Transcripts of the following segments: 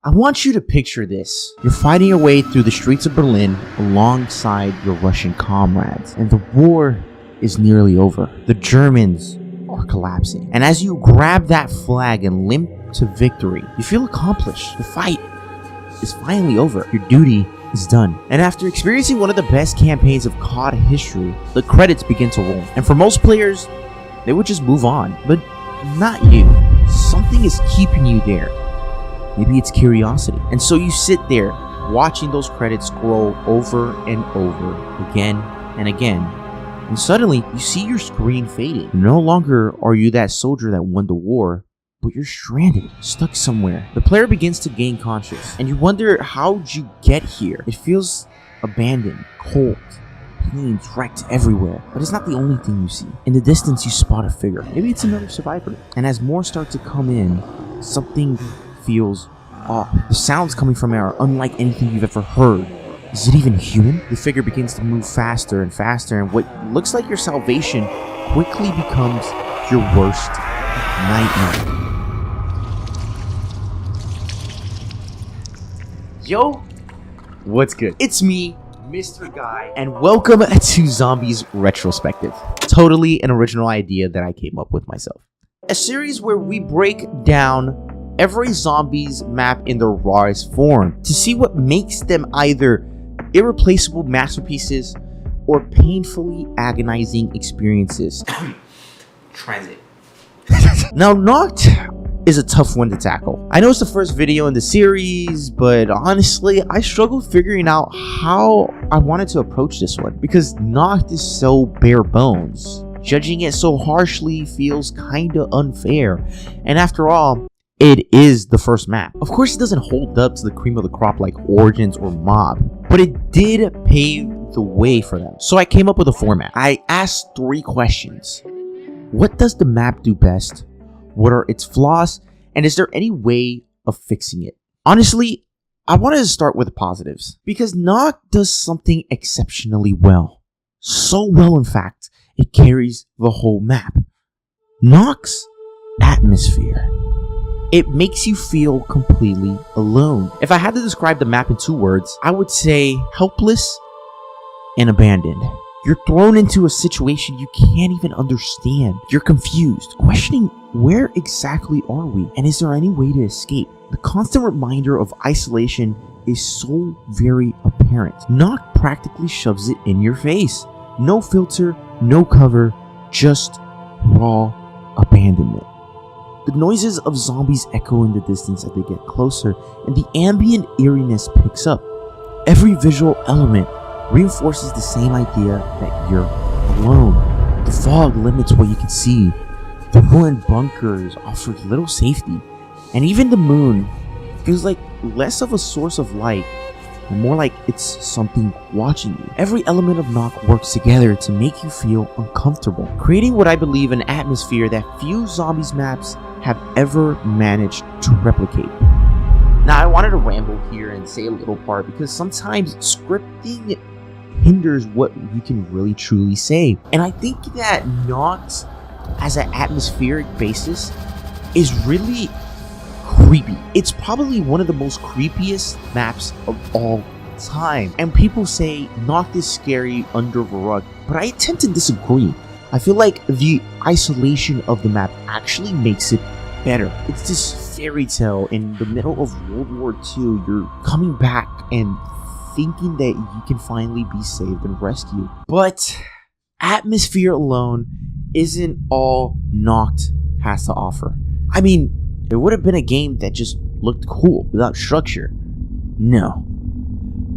I want you to picture this. You're fighting your way through the streets of Berlin alongside your Russian comrades, and the war is nearly over. The Germans are collapsing. And as you grab that flag and limp to victory, you feel accomplished. The fight is finally over. Your duty is done. And after experiencing one of the best campaigns of COD history, the credits begin to roll. And for most players, they would just move on. But not you. Something is keeping you there. Maybe it's curiosity. And so you sit there watching those credits scroll over and over again and again. And suddenly you see your screen fading. No longer are you that soldier that won the war, but you're stranded, stuck somewhere. The player begins to gain conscience, and you wonder, how'd you get here? It feels abandoned, cold, planes wrecked everywhere. But it's not the only thing you see. In the distance, you spot a figure. Maybe it's another survivor. And as more start to come in, something feels off. The sounds coming from it are unlike anything you've ever heard. Is it even human? The figure begins to move faster and faster, and what looks like your salvation quickly becomes your worst nightmare. Yo, what's good? It's me, Mr.Guy, and welcome to Zombies Retrospective. Totally an original idea that I came up with myself. A series where we break down every zombies map in their rawest form to see what makes them either irreplaceable masterpieces or painfully agonizing experiences. Transit. Now, Nacht is a tough one to tackle. I know it's the first video in the series, but honestly, I struggled figuring out how I wanted to approach this one because Nacht is so bare bones. Judging it so harshly feels kinda unfair, and after all, it is the first map. Of course, it doesn't hold up to the cream of the crop like Origins or Mob, but it did pave the way for them. So I came up with a format. I asked 3 questions. What does the map do best? What are its flaws? And is there any way of fixing it? Honestly, I wanted to start with the positives, because Nacht does something exceptionally well. So well, in fact, it carries the whole map. Nacht's atmosphere. It makes you feel completely alone. If I had to describe the map in 2 words, I would say helpless and abandoned. You're thrown into a situation you can't even understand. You're confused, questioning where exactly are we, and is there any way to escape? The constant reminder of isolation is so very apparent. Nacht practically shoves it in your face. No filter, no cover, just raw abandonment. The noises of zombies echo in the distance as they get closer, and the ambient eeriness picks up. Every visual element reinforces the same idea that you're alone. The fog limits what you can see. The ruined bunkers offer little safety, and even the moon feels like less of a source of light and more like it's something watching you. Every element of Nacht works together to make you feel uncomfortable, creating what I believe an atmosphere that few zombies maps have ever managed to replicate. Now, I wanted to ramble here and say a little part because sometimes scripting hinders what you can really truly say. And I think that Nacht, as an atmospheric basis, is really creepy. It's probably one of the most creepiest maps of all time. And people say Nacht is scary under the rug, but I tend to disagree. I feel like the isolation of the map actually makes it better. It's this fairy tale in the middle of World War II. You're coming back and thinking that you can finally be saved and rescued. But atmosphere alone isn't all Nacht has to offer. I mean, it would have been a game that just looked cool without structure. No.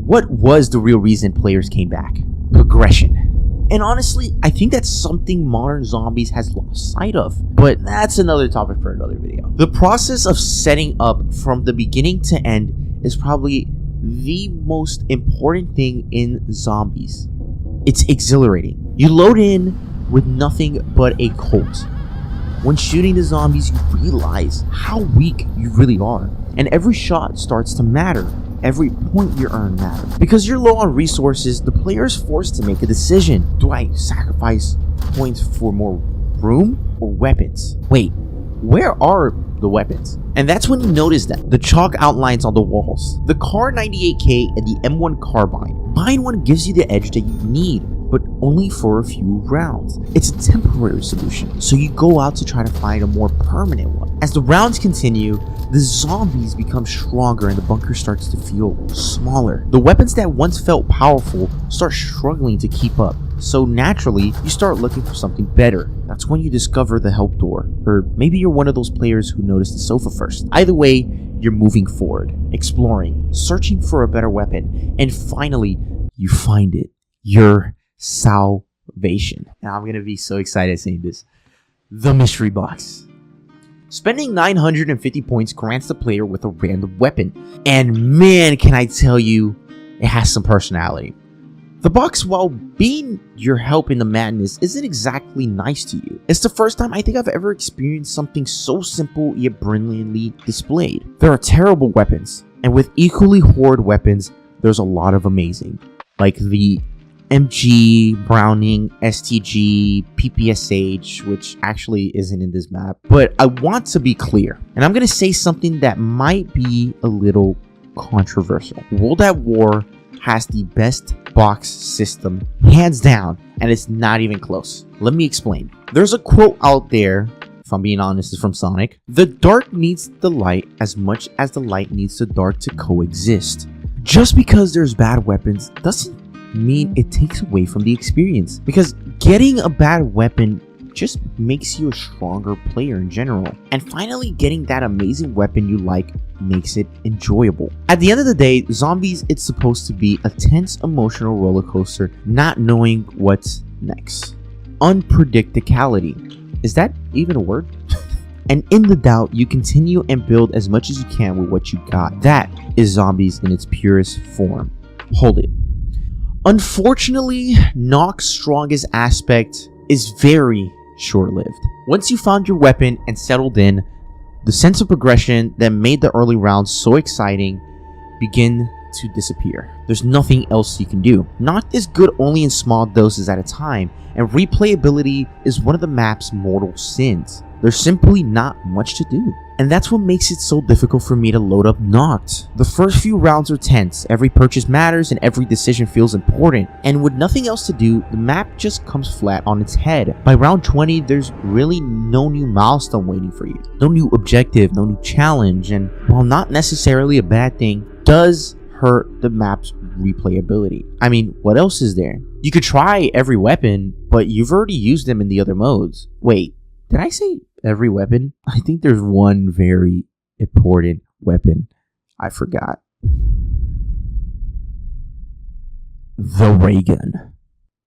What was the real reason players came back? Progression. And honestly, I think that's something modern zombies has lost sight of. But that's another topic for another video. The process of setting up from the beginning to end is probably the most important thing in zombies. It's exhilarating. You load in with nothing but a Colt. When shooting the zombies, you realize how weak you really are. And every shot starts to matter. Every point you earn matters. Because you're low on resources, the player is forced to make a decision. Do I sacrifice points for more room or weapons? Wait, where are the weapons? And that's when you notice that the chalk outlines on the walls. The Kar 98K and the M1 carbine. Buying one gives you the edge that you need, but only for a few rounds. It's a temporary solution, so you go out to try to find a more permanent one. As the rounds continue, the zombies become stronger and the bunker starts to feel smaller. The weapons that once felt powerful start struggling to keep up. So naturally, you start looking for something better. That's when you discover the help door. Or maybe you're one of those players who noticed the sofa first. Either way, you're moving forward, exploring, searching for a better weapon, and finally, you find it. Your salvation. And I'm gonna be so excited saying this. The mystery box. Spending 950 points grants the player with a random weapon. And man, can I tell you, it has some personality. The box, while being your help in the madness, isn't exactly nice to you. It's the first time I think I've ever experienced something so simple yet brilliantly displayed. There are terrible weapons, and with equally horrid weapons, there's a lot of amazing. Like the MG, Browning, STG, PPSH, which actually isn't in this map. But I want to be clear, and I'm going to say something that might be a little controversial. World at War has the best box system, hands down, and it's not even close. Let me explain. There's a quote out there, if I'm being honest, it's from Sonic. The dark needs the light as much as the light needs the dark to coexist. Just because there's bad weapons doesn't mean it takes away from the experience, because getting a bad weapon just makes you a stronger player in general, and finally getting that amazing weapon you like makes it enjoyable. At the end of the day, Zombies, it's supposed to be a tense emotional roller coaster, not knowing what's next. Unpredictability. Is that even a word? And in the doubt, you continue and build as much as you can with what you got. That is Zombies in its purest form. Hold it. Unfortunately, Nacht's strongest aspect is very short-lived. Once you found your weapon and settled in, the sense of progression that made the early rounds so exciting begin to disappear. There's nothing else you can do. Nacht is good only in small doses at a time, and replayability is one of the map's mortal sins. There's simply not much to do. And that's what makes it so difficult for me to load up Nacht. The first few rounds are tense, every purchase matters, and every decision feels important. And with nothing else to do, the map just comes flat on its head. By round 20, there's really no new milestone waiting for you. No new objective, no new challenge, and while not necessarily a bad thing, does hurt the map's replayability. I mean, what else is there? You could try every weapon, but you've already used them in the other modes. Wait, did I say every weapon? I think there's one very important weapon I forgot. The ray gun.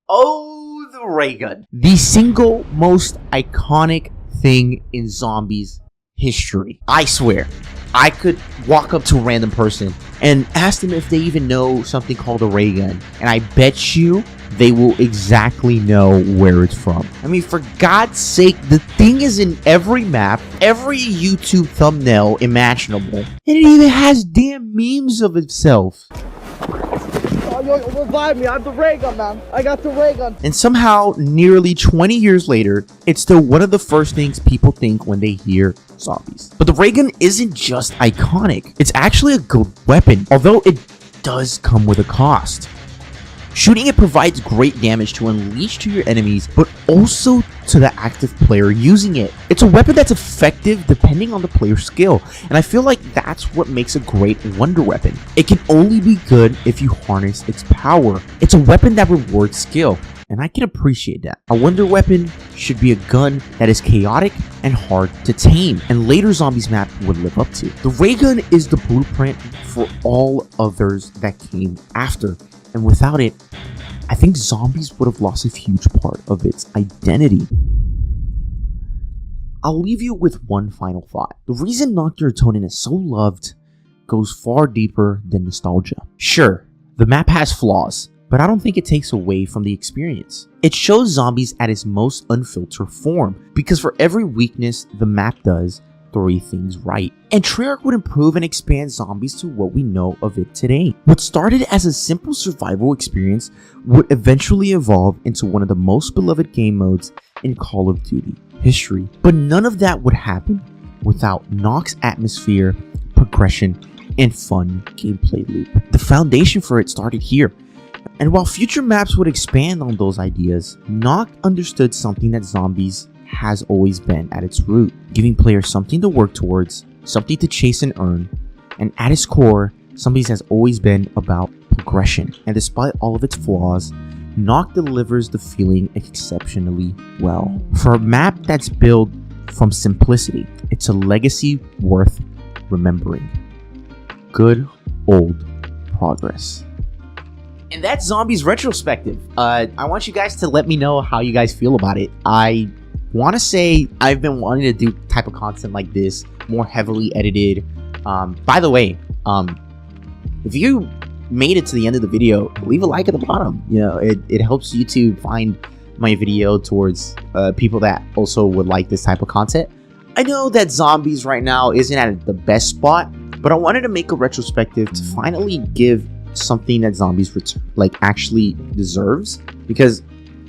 Oh, the ray gun. The single most iconic thing in Zombies history. I swear, I could walk up to a random person and ask them if they even know something called a ray gun, and I bet you they will exactly know where it's from. I mean, for God's sake, the thing is in every map, every YouTube thumbnail imaginable, and it even has damn memes of itself. Yo, revive me, I have the ray gun, man. I got the ray gun. And somehow, nearly 20 years later, it's still one of the first things people think when they hear Zombies. But the ray gun isn't just iconic, it's actually a good weapon, although it does come with a cost. Shooting it provides great damage to unleash to your enemies, but also to the active player using it. It's a weapon that's effective depending on the player's skill, and I feel like that's what makes a great wonder weapon. It can only be good if you harness its power. It's a weapon that rewards skill, and I can appreciate that. A wonder weapon should be a gun that is chaotic and hard to tame, and later Zombies map would live up to. The ray gun is the blueprint for all others that came after. And without it, I think Zombies would have lost a huge part of its identity. I'll leave you with one final thought. The reason Nacht Der Untoten is so loved goes far deeper than nostalgia. Sure, the map has flaws, but I don't think it takes away from the experience. It shows Zombies at its most unfiltered form, because for every weakness the map does 3 things right. And Treyarch would improve and expand Zombies to what we know of it today. What started as a simple survival experience would eventually evolve into one of the most beloved game modes in Call of Duty. history. But none of that would happen without Nacht's atmosphere, progression, and fun gameplay loop. The foundation for it started here. And while future maps would expand on those ideas, Nacht understood something that Zombies has always been at its root, giving players something to work towards, something to chase and earn, and at its core, Zombies has always been about progression. And despite all of its flaws, Nacht delivers the feeling exceptionally well. For a map that's built from simplicity, it's a legacy worth remembering. Good old progress. And that's Zombies Retrospective. I want you guys to let me know how you guys feel about it. I want to say I've been wanting to do type of content like this, more heavily edited. By the way, if you made it to the end of the video, leave a like at the bottom. You know, it helps YouTube find my video towards people that also would like this type of content. I know that Zombies right now isn't at the best spot, but I wanted to make a retrospective to finally give something that Zombies actually deserves, because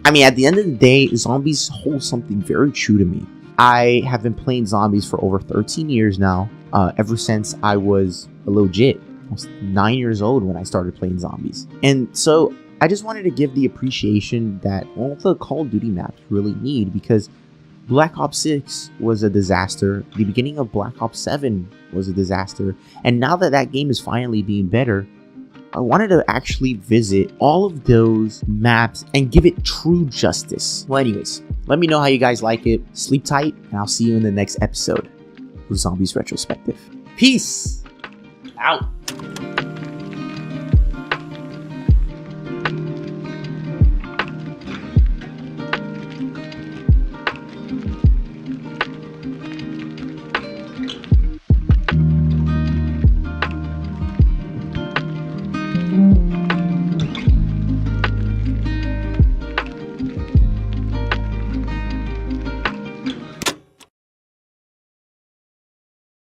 I mean, at the end of the day, Zombies hold something very true to me. I have been playing Zombies for over 13 years now, ever since I was legit. I was 9 years old when I started playing Zombies. And so I just wanted to give the appreciation that all the Call of Duty maps really need, because Black Ops 6 was a disaster. The beginning of Black Ops 7 was a disaster. And now that that game is finally being better, I wanted to actually visit all of those maps and give it true justice. Well, anyways, let me know how you guys like it. Sleep tight, and I'll see you in the next episode of Zombies Retrospective. Peace out.